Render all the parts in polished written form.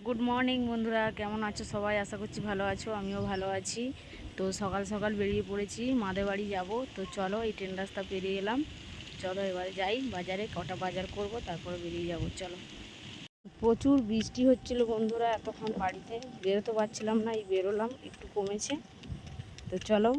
Good morning বন্ধুরা, কেমন আছো সবাই? আশা করছি ভালো আছো, আমিও ভালো আছি। তো সকাল সকাল বেরিয়ে পড়েছি, মাদের বাড়ি যাব। তো চলো, এই ট্রেন রাস্তা পেরিয়ে এলাম। চলো এবারে যাই বাজারে, কটা বাজার করব, তারপরে বেরিয়ে যাব। চলো। প্রচুর বৃষ্টি হচ্ছিল বন্ধুরা, এতক্ষণ বাড়িতে বেরোতে পারছিলাম না, এই বেরোলাম, একটু কমেছে। তো চলো।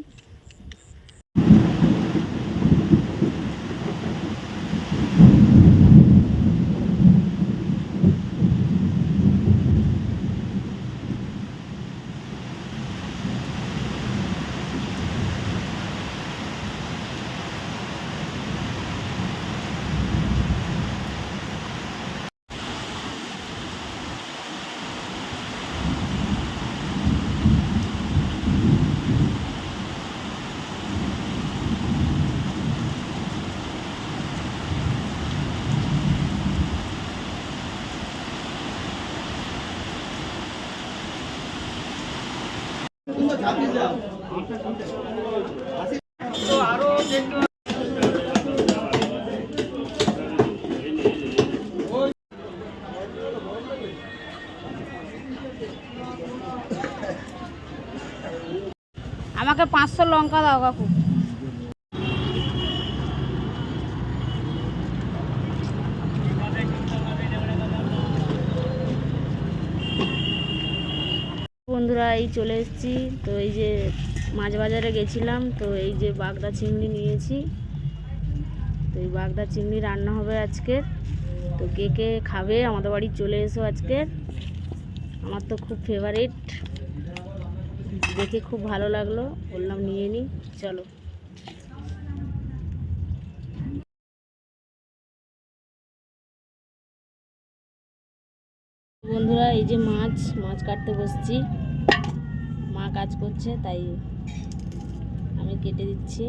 আমাকে 500 লঙ্কা দাও কাকু। বন্ধুরা, এই চলে এসেছি। তো এই যে মাছ বাজারে গেছিলাম, তো এই যে বাগদা চিংড়ি নিয়েছি। তো এই বাগদা চিংড়ি রান্না হবে আজকে। তো কে কে খাবে আমাদের বাড়ি চলে এসো আজকে। আমার তো খুব ফেভারিট, দেখে খুব ভালো লাগলো, বললাম নিয়ে নিই। চলো বন্ধুরা, এই যে মাছ কাটতে বসছি। মা কাজ করছে, তাই আমি কেটে দিচ্ছি।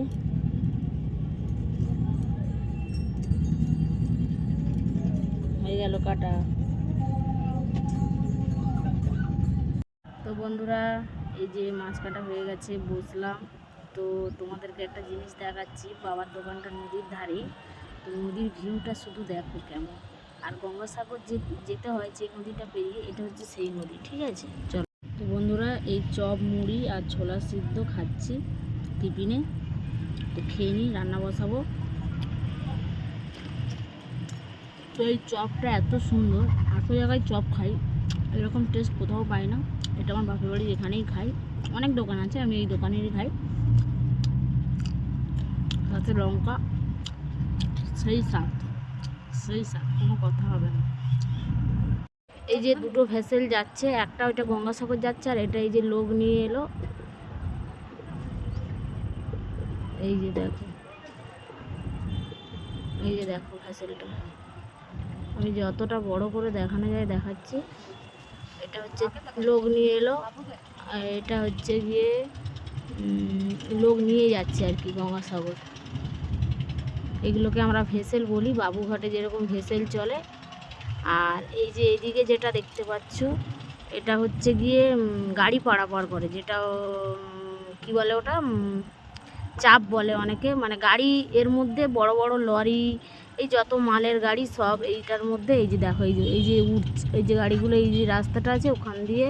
হয়ে গেল কাটা। তো বন্ধুরা, এই যে মাছ কাটা হয়ে গেছে, বসলাম। তো তোমাদেরকে একটা জিনিস দেখাচ্ছি। বাবার দোকানটা নদীর ধারে। তো নদীর ভিউটা শুধু দেখো কেমন। আর গঙ্গাসাগর যেতে হয় যে নদীটা পেরিয়ে, এটা হচ্ছে সেই নদী, ঠিক আছে? চলো। তো বন্ধুরা, এই চপ মুড়ি আর ছোলা সিদ্ধ খাচ্ছি টিফিনে। তো খেয়ে নিই, রান্না বসাবো। তো এই চপটা এত সুন্দর, এত জায়গায় চপ খাই, এরকম টেস্ট কোথাও পাই না। এটা আমার বাপের বাড়ির এখানেই খাই, অনেক দোকান আছে, আমি এই দোকানেরই খাই। সাথে লঙ্কা, সেই স্বাদ, কোনো কথা হবে না। এই যে দুটো ভেসেল যাচ্ছে, একটা ওইটা গঙ্গাসাগর যাচ্ছে, আর এটা এই যে লোক নিয়ে এলো। এই যে দেখো, এই যে দেখো ভেসেলটা, আমি যতটা বড় করে দেখানো যায় দেখাচ্ছি। এটা হচ্ছে লোক নিয়ে এলো, আর এটা হচ্ছে গিয়ে লোক নিয়ে যাচ্ছে আর কি গঙ্গাসাগর। এগুলোকে আমরা ভেসেল বলি, বাবুঘাটে যেরকম ভেসেল চলে। আর এই যে এদিকে যেটা দেখতে পাচ্ছ, এটা হচ্ছে গিয়ে গাড়ি পারাপার করে, যেটা কি বলে ওটা, চাপ বলে অনেকে। মানে গাড়ি, এর মধ্যে বড় বড় লরি, এই যত মালের গাড়ি সব এইটার মধ্যে। এই যে দেখো, এই যে উঠছে, এই যে গাড়িগুলো, এই যে রাস্তাটা আছে ওখান দিয়ে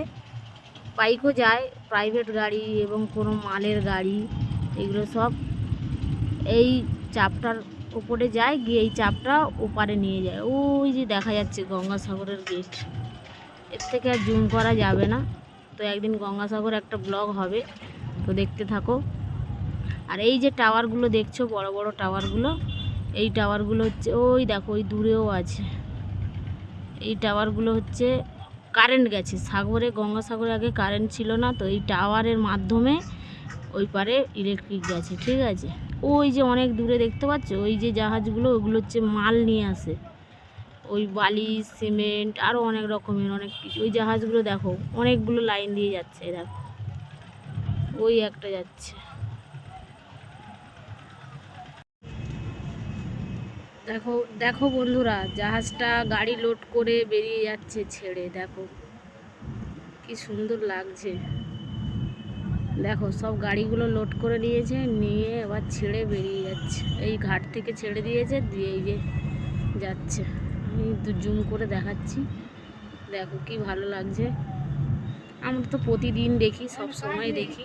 বাইকও যায়, প্রাইভেট গাড়ি এবং কোনো মালের গাড়ি, এগুলো সব এই চাপটার উপরে যায়, গিয়ে এই চাপটা ওপারে নিয়ে যায়। ওই যে দেখা যাচ্ছে গঙ্গাসাগরের গেট, এর থেকে আর জুম করা যাবে না। তো একদিন গঙ্গাসাগর একটা ব্লগ হবে, তো দেখতে থাকো। আর এই যে টাওয়ারগুলো দেখছো, বড় বড় টাওয়ারগুলো, এই টাওয়ারগুলো হচ্ছে, ওই দেখো ওই দূরেও আছে। এই টাওয়ারগুলো হচ্ছে কারেন্ট গেছে সাগরে, গঙ্গাসাগরে আগে কারেন্ট ছিল না, তো এই টাওয়ারের মাধ্যমে ওই পারে ইলেকট্রিক গেছে, ঠিক আছে? ওই যে অনেক দূরে দেখতে পাচ্ছ, ওই যে জাহাজগুলো, ওগুলো হচ্ছে মাল নিয়ে আসে, ওই বালি, সিমেন্ট, আরও অনেক রকমের অনেক কিছু। ওই জাহাজগুলো দেখো অনেকগুলো লাইন দিয়ে যাচ্ছে, দেখো ওই একটা যাচ্ছে। দেখো দেখো বন্ধুরা, জাহাজটা গাড়ি লোড করে বেরিয়ে যাচ্ছে ছেড়ে, দেখো কি সুন্দর লাগছে। দেখো সব গাড়িগুলো লোড করে নিয়েছে, নিয়ে এবার ছেড়ে বেরিয়ে যাচ্ছে। এই ঘাট থেকে ছেড়ে দিয়েছে, দিয়ে এই যে যাচ্ছে। আমি তো জুম করে দেখাচ্ছি, দেখো কি ভালো লাগছে। আমরা তো প্রতিদিন দেখি, সব সময় দেখি।